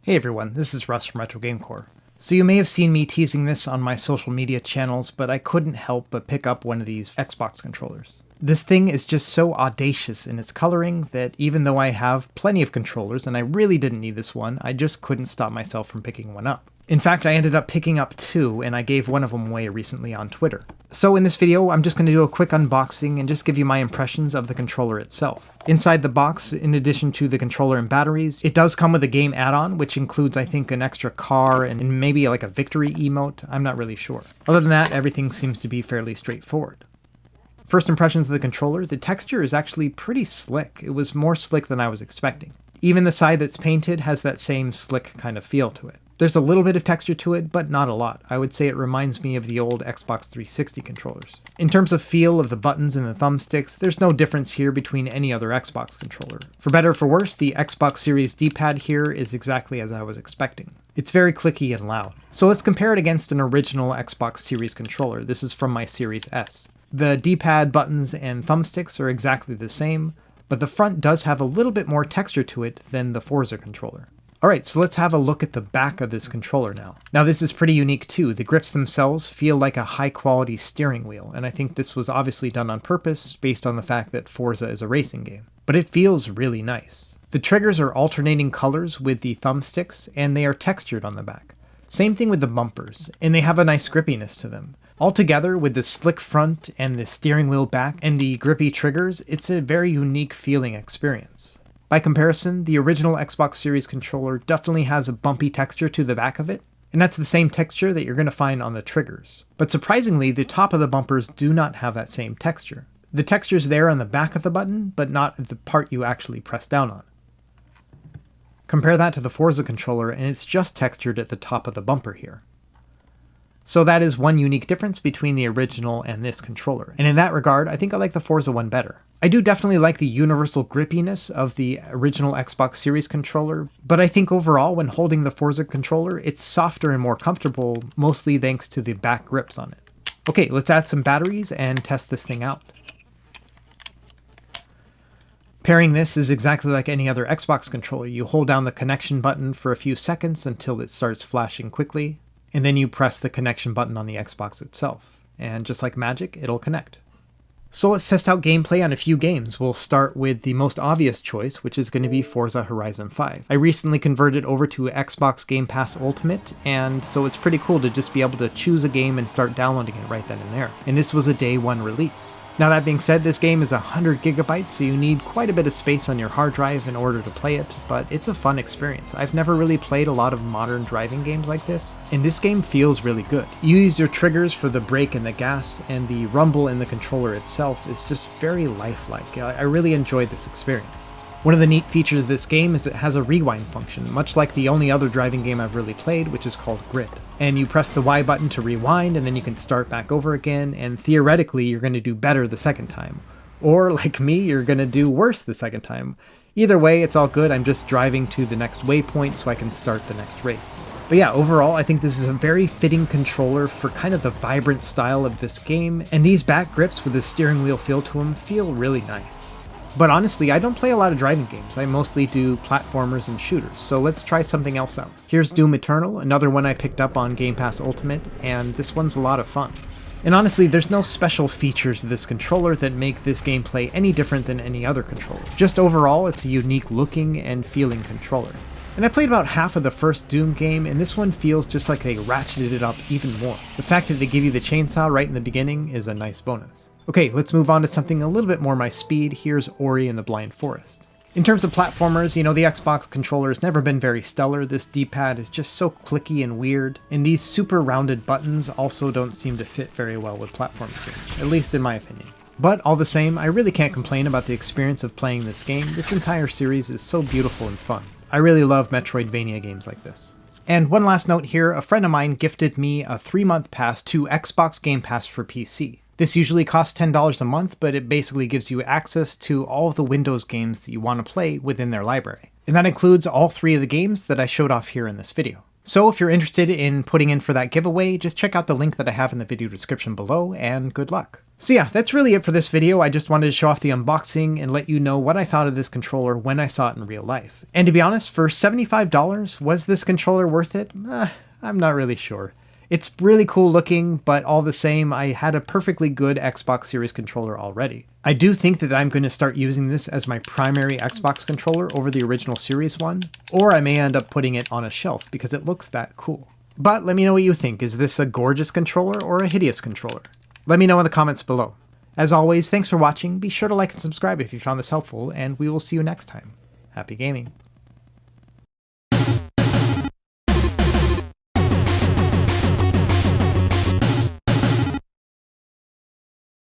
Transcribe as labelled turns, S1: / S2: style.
S1: Hey everyone, this is Russ from Retro Game Core. So you may have seen me teasing this on my social media channels, but I couldn't help but pick up one of these Xbox controllers. This thing is just so audacious in its coloring that even though I have plenty of controllers and I really didn't need this one, I just couldn't stop myself from picking one up. In fact, I ended up picking up two, and I gave one of them away recently on Twitter. So in this video, I'm just going to do a quick unboxing and just give you my impressions of the controller itself. Inside the box, in addition to the controller and batteries, it does come with a game add-on, which includes, I think, an extra car and maybe like a victory emote. I'm not really sure. Other than that, everything seems to be fairly straightforward. First impressions of the controller, the texture is actually pretty slick. It was more slick than I was expecting. Even the side that's painted has that same slick kind of feel to it. There's a little bit of texture to it, but not a lot. I would say it reminds me of the old Xbox 360 controllers. In terms of feel of the buttons and the thumbsticks, there's no difference here between any other Xbox controller. For better or for worse, the Xbox Series D-pad here is exactly as I was expecting. It's very clicky and loud. So let's compare it against an original Xbox Series controller. This is from my Series S. The D-pad buttons and thumbsticks are exactly the same, but the front does have a little bit more texture to it than the Forza controller. Alright, so let's have a look at the back of this controller now. Now this is pretty unique too. The grips themselves feel like a high quality steering wheel, and I think this was obviously done on purpose based on the fact that Forza is a racing game. But it feels really nice. The triggers are alternating colors with the thumbsticks, and they are textured on the back. Same thing with the bumpers, and they have a nice grippiness to them. Altogether, with the slick front and the steering wheel back and the grippy triggers, it's a very unique feeling experience. By comparison, the original Xbox Series controller definitely has a bumpy texture to the back of it, and that's the same texture that you're going to find on the triggers. But surprisingly, the top of the bumpers do not have that same texture. The texture's there on the back of the button, but not at the part you actually press down on. Compare that to the Forza controller, and it's just textured at the top of the bumper here. So that is one unique difference between the original and this controller, and in that regard, I think I like the Forza one better. I do definitely like the universal grippiness of the original Xbox Series controller, but I think overall when holding the Forza controller, it's softer and more comfortable, mostly thanks to the back grips on it. Okay, let's add some batteries and test this thing out. Pairing this is exactly like any other Xbox controller. You hold down the connection button for a few seconds until it starts flashing quickly, and then you press the connection button on the Xbox itself. And just like magic, it'll connect. So let's test out gameplay on a few games. We'll start with the most obvious choice, which is going to be Forza Horizon 5. I recently converted over to Xbox Game Pass Ultimate, and so it's pretty cool to just be able to choose a game and start downloading it right then and there. And this was a day one release. Now that being said, this game is 100 gigabytes, so you need quite a bit of space on your hard drive in order to play it, but it's a fun experience. I've never really played a lot of modern driving games like this, and this game feels really good. You use your triggers for the brake and the gas, and the rumble in the controller itself is just very lifelike. I really enjoyed this experience. One of the neat features of this game is it has a rewind function, much like the only other driving game I've really played, which is called Grid. And you press the Y button to rewind, and then you can start back over again, and theoretically you're going to do better the second time. Or, like me, you're going to do worse the second time. Either way, it's all good. I'm just driving to the next waypoint so I can start the next race. But yeah, overall, I think this is a very fitting controller for kind of the vibrant style of this game, and these back grips with the steering wheel feel to them feel really nice. But honestly, I don't play a lot of driving games. I mostly do platformers and shooters, so let's try something else out. Here's Doom Eternal, another one I picked up on Game Pass Ultimate, and this one's a lot of fun. And honestly, there's no special features of this controller that make this gameplay any different than any other controller. Just overall, it's a unique looking and feeling controller. And I played about half of the first Doom game, and this one feels just like they ratcheted it up even more. The fact that they give you the chainsaw right in the beginning is a nice bonus. Okay, let's move on to something a little bit more my speed. Here's Ori and the Blind Forest. In terms of platformers, the Xbox controller has never been very stellar. This D-pad is just so clicky and weird, and these super rounded buttons also don't seem to fit very well with platform games, at least in my opinion. But all the same, I really can't complain about the experience of playing this game. This entire series is so beautiful and fun. I really love Metroidvania games like this. And one last note here, a friend of mine gifted me a 3-month pass to Xbox Game Pass for PC. This usually costs $10 a month, but it basically gives you access to all of the Windows games that you want to play within their library. And that includes all 3 of the games that I showed off here in this video. So if you're interested in putting in for that giveaway, just check out the link that I have in the video description below, and good luck. So yeah, that's really it for this video. I just wanted to show off the unboxing and let you know what I thought of this controller when I saw it in real life. And to be honest, for $75, was this controller worth it? I'm not really sure. It's really cool looking, but all the same, I had a perfectly good Xbox Series controller already. I do think that I'm going to start using this as my primary Xbox controller over the original Series one, or I may end up putting it on a shelf because it looks that cool. But let me know what you think. Is this a gorgeous controller or a hideous controller? Let me know in the comments below. As always, thanks for watching. Be sure to like and subscribe if you found this helpful, and we will see you next time. Happy gaming.